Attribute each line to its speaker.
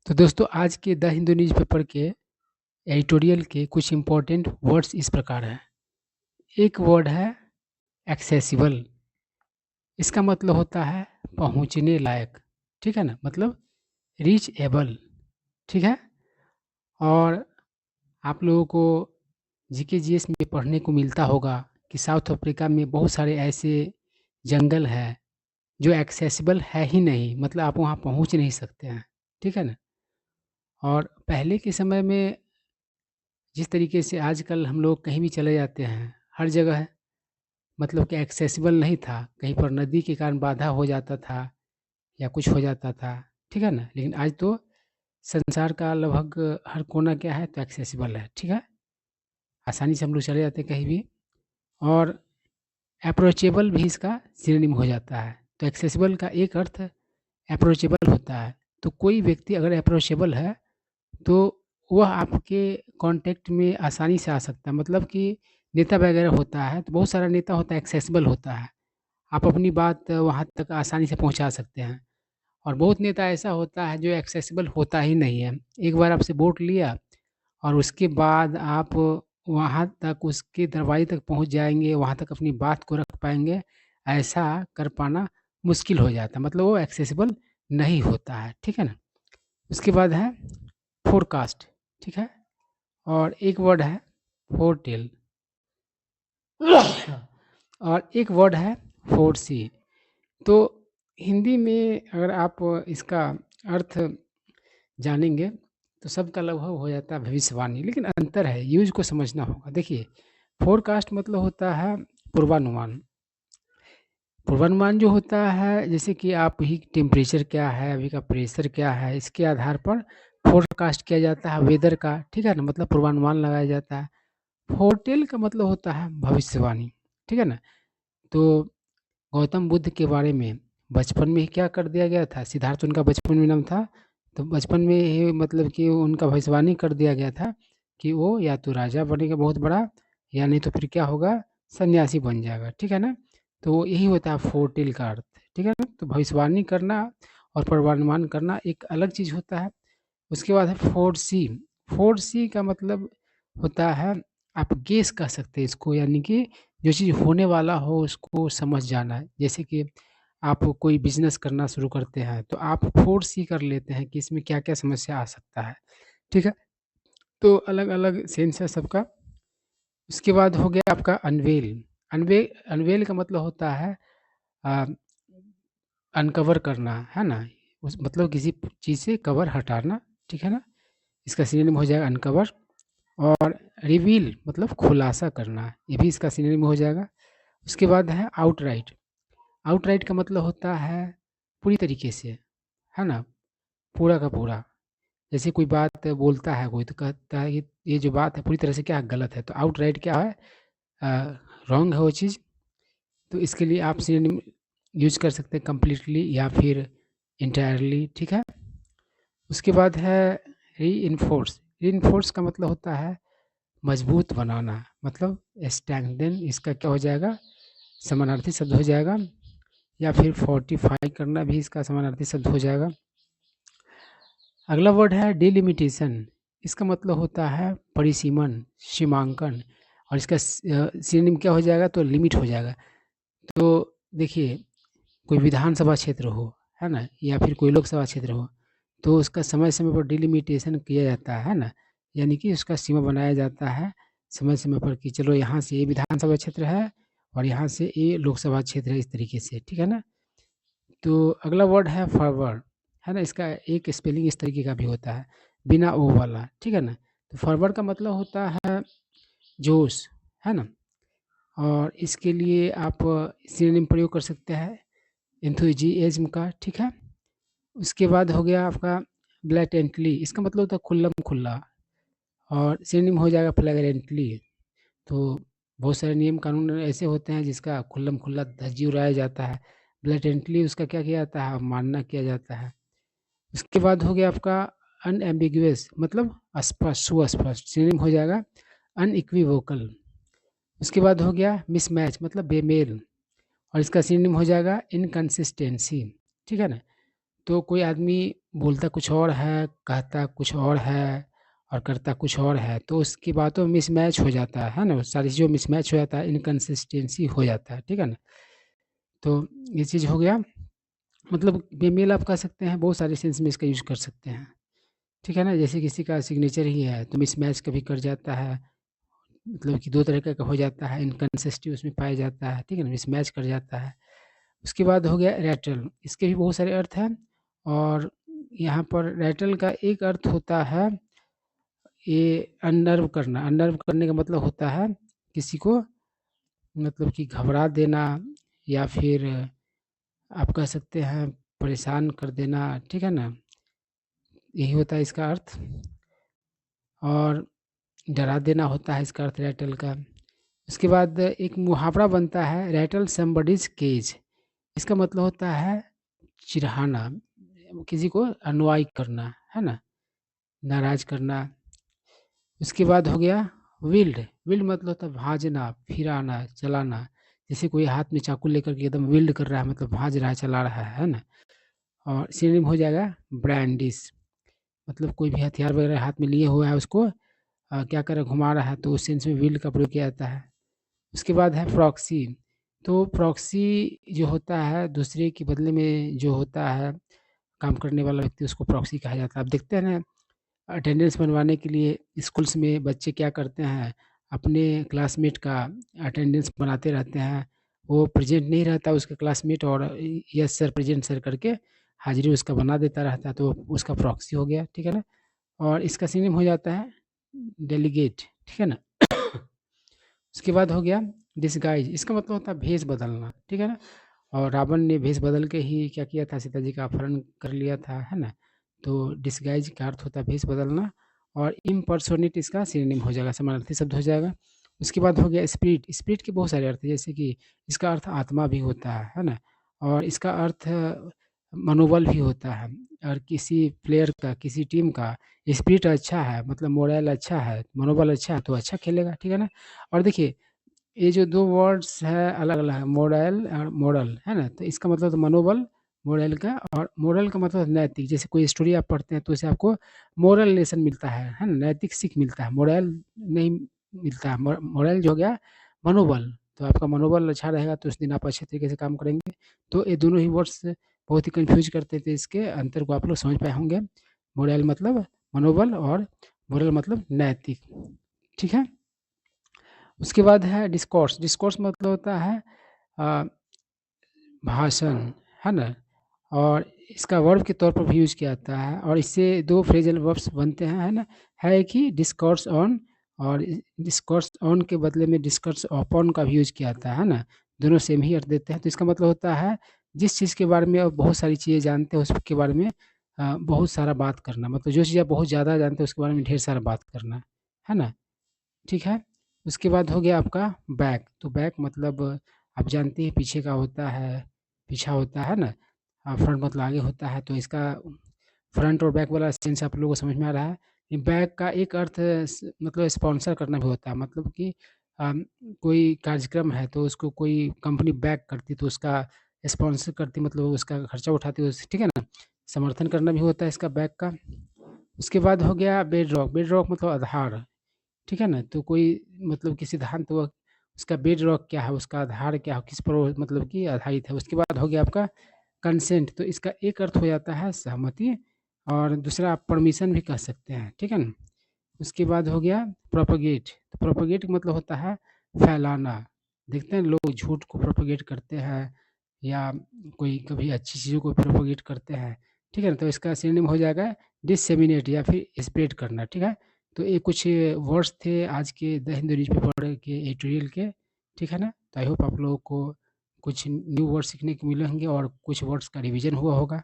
Speaker 1: तो दोस्तों आज के द हिंदू न्यूज़पेपर के एडिटोरियल के कुछ इम्पोर्टेंट वर्ड्स इस प्रकार हैं। एक वर्ड है एक्सेसिबल। इसका मतलब होता है पहुँचने लायक, ठीक है ना? मतलब रीचएबल, ठीक है? और आप लोगों को जीके जीएस में पढ़ने को मिलता होगा कि साउथ अफ्रीका में बहुत सारे ऐसे जंगल हैं जो एक्सेसिबल है ही नहीं, मतलब आप वहाँ पहुँच नहीं सकते हैं, ठीक है ना? और पहले के समय में जिस तरीके से आजकल हम लोग कहीं भी चले जाते हैं, हर जगह मतलब कि एक्सेसिबल नहीं था, कहीं पर नदी के कारण बाधा हो जाता था या कुछ हो जाता था, ठीक है ना? लेकिन आज तो संसार का लगभग हर कोना क्या है तो एक्सेसिबल है, ठीक है? आसानी से हम लोग चले जाते हैं कहीं भी। और अप्रोचेबल भी इसका सिनोनिम हो जाता है। तो एक्सेसिबल का एक अर्थ अप्रोचेबल होता है। तो कोई व्यक्ति अगर अप्रोचेबल है तो वह आपके कॉन्टैक्ट में आसानी से आ सकता है। मतलब कि नेता वगैरह होता है तो बहुत सारा नेता होता है एक्सेसिबल होता है। आप अपनी बात वहाँ तक आसानी से पहुँचा सकते हैं। और बहुत नेता ऐसा होता है जो एक्सेसिबल होता ही नहीं है। एक बार आपसे वोट लिया और उसके बाद आप वहाँ तक उसके दरवाजे तक पहुँच जाएँगे, वहाँ तक अपनी बात को रख पाएँगे, ऐसा कर पाना मुश्किल हो जाता है। मतलब वो एक्सेसिबल नहीं होता है, ठीक है ना? उसके बाद है फ़ोरकास्ट, ठीक है? और एक वर्ड है फ़ोरटेल और एक वर्ड है फ़ोरसी। तो हिंदी में अगर आप इसका अर्थ जानेंगे तो सबका लगभग हो जाता है भविष्यवाणी, लेकिन अंतर है, यूज़ को समझना होगा। देखिए, फ़ोरकास्ट मतलब होता है पूर्वानुमान। पूर्वानुमान जो होता है जैसे कि आप ही टेम्परेचर क्या है, अभी का प्रेशर क्या है, इसके आधार पर फ़ोरकास्ट किया जाता है वेदर का, ठीक है ना? मतलब पूर्वानुमान लगाया जाता है। फ़ोरटेल का मतलब होता है भविष्यवाणी, ठीक है ना? तो गौतम बुद्ध के बारे में बचपन में ही क्या कर दिया गया था, सिद्धार्थ उनका बचपन में नाम था, तो बचपन में ही मतलब कि उनका भविष्यवाणी कर दिया गया था कि वो या तो राजा बनेगा बहुत बड़ा या नहीं तो फिर क्या होगा, सन्यासी बन जाएगा, ठीक है ना? तो यही होता है फ़ोरटेल का अर्थ, ठीक है ना? तो भविष्यवाणी करना और पूर्वानुमान करना एक अलग चीज़ होता है। उसके बाद है फ़ोरसी। फ़ोरसी का मतलब होता है आप गेस कर सकते हैं इसको, यानी कि जो चीज़ होने वाला हो उसको समझ जाना। जैसे कि आप कोई बिज़नेस करना शुरू करते हैं तो आप फ़ोरसी कर लेते हैं कि इसमें क्या-क्या समस्या आ सकता है, ठीक है? तो अलग-अलग सेंस है सबका। उसके बाद हो गया आपका अनवेल। अनवेल का मतलब होता है अ, अनकवर करना, है ना? उस मतलब किसी चीज़ से कवर हटाना, ठीक है ना? इसका सिनोनिम हो जाएगा अनकवर। और रिवील मतलब खुलासा करना, ये भी इसका सिनोनिम हो जाएगा। उसके बाद है आउटराइट। आउटराइट का मतलब होता है पूरी तरीके से, है ना? पूरा का पूरा। जैसे कोई बात बोलता है कोई तो कहता है कि ये जो बात है पूरी तरह से क्या है, गलत है। तो आउटराइट क्या है, रॉन्ग है वो चीज़। तो इसके लिए आप सिनोनिम यूज़ कर सकते हैं कंप्लीटली या फिर एंटायरली, ठीक है? उसके बाद है रीइन्फोर्स। रीइन्फोर्स का मतलब होता है मजबूत बनाना, मतलब स्ट्रेंथन इसका क्या हो जाएगा, समानार्थी शब्द हो जाएगा। या फिर फोर्टिफाई करना भी इसका समानार्थी शब्द हो जाएगा। अगला वर्ड है डिलिमिटेशन। इसका मतलब होता है परिसीमन, सीमांकन। और इसका सिनोनिम क्या हो जाएगा तो लिमिट हो जाएगा। तो देखिए, कोई विधानसभा क्षेत्र हो, है ना? या फिर कोई लोकसभा क्षेत्र हो, तो उसका समय-समय पर डिलिमिटेशन किया जाता है ना? यानी कि उसका सीमा बनाया जाता है समय-समय पर कि चलो यहाँ से ये विधानसभा क्षेत्र है और यहाँ से ये लोकसभा क्षेत्र है, इस तरीके से, ठीक है ना? तो अगला वर्ड है फॉरवर्ड, है ना? इसका एक स्पेलिंग इस तरीके का भी होता है, बिना ओ वाला, ठीक है ना? तो फॉरवर्ड का मतलब होता है जोश, है ना? और इसके लिए आप सिनोनिम प्रयोग कर सकते हैं एंथुसियाज़्म का, ठीक है? उसके बाद हो गया आपका ब्लैटेंटली। इसका मतलब होता है खुल्लम-खुल्ला। और सिनोनिम हो जाएगा फ्लैग्रेंटली। तो बहुत सारे नियम कानून ऐसे होते हैं जिसका खुल्लम-खुल्ला धज्जी उड़ाया जाता है। ब्लैटेंटली उसका क्या किया जाता है, अवमानना किया जाता है। उसके बाद हो गया आपका अनएम्बिगुअस, मतलब स्पष्ट, सुस्पष्ट। सिनोनिम हो जाएगा अनइक्विवोकल। उसके बाद हो गया मिसमैच, मतलब बेमेल। और इसका सिनोनिम हो जाएगा इनकंसिस्टेंसी, ठीक है ना? तो कोई आदमी बोलता कुछ और है, कहता कुछ और है और करता कुछ और है, तो उसकी बातों में मिसमैच हो जाता है ना? सारी चीज़ों में मिसमैच हो जाता है, इनकंसिस्टेंसी हो जाता है, ठीक है ना? तो ये चीज़ हो गया, मतलब बेमेल आप कह सकते हैं, बहुत सारे सेंस में इसका यूज़ कर सकते हैं, ठीक है ना? जैसे किसी का सिग्नेचर ही है, तो मिसमैच कभी कर जाता है, मतलब कि 2 तरह का हो जाता है, इनकंसिस्टेंसी उसमें पाया जाता है, ठीक है ना? मिसमैच कर जाता है। उसके बाद हो गया रैटल, इसके भी बहुत सारे अर्थ हैं और यहाँ पर रैटल का एक अर्थ होता है ये अनर्व करने का मतलब होता है किसी को, मतलब कि घबरा देना या फिर आप कह सकते हैं परेशान कर देना, ठीक है ना? यही होता है इसका अर्थ। और डरा देना होता है इसका अर्थ रैटल का। उसके बाद एक मुहावरा बनता है, रैटल समबडीज़ केज, इसका मतलब होता है चिढ़ाना, किसी को अनवाई करना, है ना? नाराज़ करना। उसके बाद हो गया विल्ड, विल्ड मतलब होता है भाँजना, फिराना, चलाना। जैसे कोई हाथ में चाकू लेकर के एकदम विल्ड कर रहा है, मतलब भाँज रहा है, चला रहा है ना? और सिनोनिम हो जाएगा ब्रांडिश, मतलब कोई भी हथियार वगैरह हाथ में लिए हुआ है उसको क्या कर रहा है, घुमा रहा है, तो उस सेंस में विल्ड का प्रयोग किया जाता है। उसके बाद है प्रॉक्सी, तो प्रॉक्सी जो होता है दूसरे के बदले में जो होता है काम करने वाला व्यक्ति, उसको प्रॉक्सी कहा जाता है। आप देखते हैं ना, अटेंडेंस बनवाने के लिए स्कूल्स में बच्चे क्या करते हैं, अपने क्लासमेट का अटेंडेंस बनाते रहते हैं, वो प्रेजेंट नहीं रहता उसका क्लासमेट और यस सर प्रेजेंट सर करके हाजिरी उसका बना देता रहता है, तो उसका प्रॉक्सी हो गया, ठीक है ना? और इसका सिनोनिम हो जाता है डेलीगेट, ठीक है ना? उसके बाद हो गया डिसगाइज, इसका मतलब होता है भेष बदलना, ठीक है ना? और रावण ने भेष बदल के ही क्या किया था, सीता जी का अपहरण कर लिया था, है ना? तो डिसगाइज का अर्थ होता है भेष बदलना। और इम्पर्सोनेट इसका सिनोनिम हो जाएगा, समानार्थी शब्द हो जाएगा। उसके बाद हो गया स्पिरिट, स्पिरिट के बहुत सारे अर्थ हैं, जैसे कि इसका अर्थ आत्मा भी होता है ना? और इसका अर्थ मनोबल भी होता है। और किसी प्लेयर का, किसी टीम का स्पिरिट अच्छा है, मतलब मोरल अच्छा है, मनोबल अच्छा है, तो अच्छा खेलेगा, ठीक है ना? और देखिए, ये जो 2 वर्ड्स है अलग-अलग है, मोरल और मोरल, है ना? तो इसका मतलब तो मनोबल, मोरल का, और मोरल का मतलब नैतिक। जैसे कोई स्टोरी आप पढ़ते हैं तो उससे आपको मोरल लेसन मिलता है ना? नैतिक सीख मिलता है, मोरल नहीं मिलता है। मोरल जो हो गया मनोबल, तो आपका मनोबल अच्छा रहेगा तो उस दिन आप अच्छे तरीके से काम करेंगे। तो ये दोनों ही वर्ड्स बहुत ही कन्फ्यूज़ करते थे, इसके अंतर को आप लोग समझ पाए होंगे। मोरल मतलब मनोबल और मोरल मतलब नैतिक, ठीक है? उसके बाद है डिस्कोर्स, डिस्कोर्स मतलब होता है अ, भाषण, है ना? और इसका वर्ब के तौर पर भी यूज़ किया जाता है और इससे 2 फ्रेज़ल वर्ब्स बनते हैं, है ना? है कि डिस्कोर्स ऑन, और डिस्कोर्स ऑन के बदले में डिस्कस अपॉन का भी यूज़ किया जाता है ना? दोनों सेम ही अर्थ देते हैं, तो इसका मतलब होता है जिस चीज़ के बारे में आप बहुत सारी चीज़ें जानते हो उसके बारे में बहुत सारा बात करना, मतलब जो चीज़ आप बहुत ज़्यादा जानते हो उसके बारे में ढेर सारा बात करना, है ना? ठीक है? उसके बाद हो गया आपका बैक, तो बैक मतलब आप जानते हैं पीछे का होता है, पीछा होता है ना? फ्रंट मतलब आगे होता है, तो इसका फ्रंट और बैक वाला सेंस आप लोगों को समझ में आ रहा है। ये बैक का एक अर्थ मतलब स्पॉन्सर करना भी होता है, मतलब कि कोई कार्यक्रम है तो उसको कोई कंपनी बैक करती है तो उसका स्पॉन्सर करती, मतलब उसका खर्चा उठाती है, ठीक है ना? समर्थन करना भी होता है इसका बैक का। उसके बाद हो गया बेड रॉक, बेड रॉक मतलब आधार, ठीक है ना? तो कोई मतलब कि सिद्धांत वो उसका बेडरॉक क्या है, उसका आधार क्या है, किस पर वो मतलब कि आधारित है। उसके बाद हो गया आपका कंसेंट, तो इसका एक अर्थ हो जाता है सहमति और दूसरा आप परमिशन भी कह सकते हैं, ठीक है ना? उसके बाद हो गया प्रोपेगेट, तो प्रोपेगेट का मतलब होता है फैलाना। देखते हैं लोग झूठ को प्रोपेगेट करते हैं या कोई कभी अच्छी चीज़ों को प्रोपेगेट करते हैं, ठीक है ना? तो इसका सिनोनिम हो जाएगा डिसेमिनेट या फिर स्प्रेड करना, ठीक है? तो ये कुछ वर्ड्स थे आज के द हिंदू न्यूज़पेपर के एडिटोरियल के, ठीक है ना? तो आई होप आप लोगों को कुछ न्यू वर्ड सीखने को मिले होंगे और कुछ वर्ड्स का रिवीजन हुआ होगा।